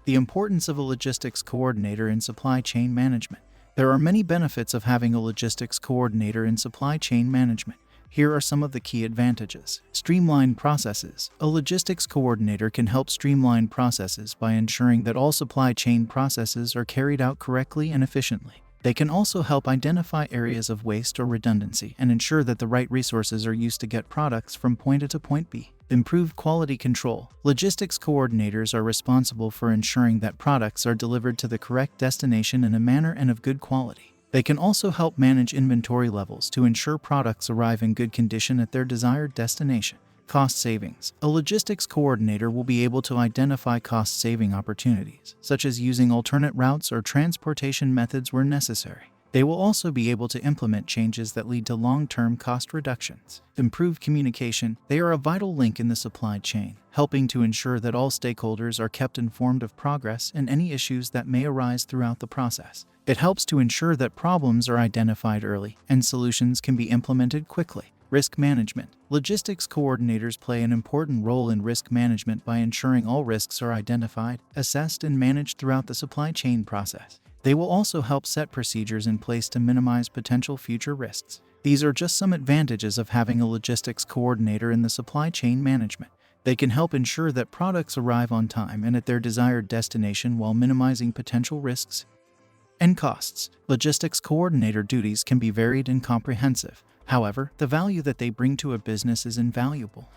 The importance of a logistics coordinator in supply chain management. There are many benefits of having a logistics coordinator in supply chain management. Here are some of the key advantages. Streamlined processes. A logistics coordinator can help streamline processes by ensuring that all supply chain processes are carried out correctly and efficiently. They can also help identify areas of waste or redundancy and ensure that the right resources are used to get products from point A to point B. Improved quality control. Logistics coordinators are responsible for ensuring that products are delivered to the correct destination in a manner and of good quality. They can also help manage inventory levels to ensure products arrive in good condition at their desired destination. Cost savings. A logistics coordinator will be able to identify cost-saving opportunities, such as using alternate routes or transportation methods where necessary. They will also be able to implement changes that lead to long-term cost reductions. Improved communication. They are a vital link in the supply chain, helping to ensure that all stakeholders are kept informed of progress and any issues that may arise throughout the process. It helps to ensure that problems are identified early and solutions can be implemented quickly. Risk management. Logistics coordinators play an important role in risk management by ensuring all risks are identified, assessed, and managed throughout the supply chain process. They will also help set procedures in place to minimize potential future risks. These are just some advantages of having a logistics coordinator in the supply chain management. They can help ensure that products arrive on time and at their desired destination while minimizing potential risks and costs. Logistics coordinator duties can be varied and comprehensive. However, the value that they bring to a business is invaluable.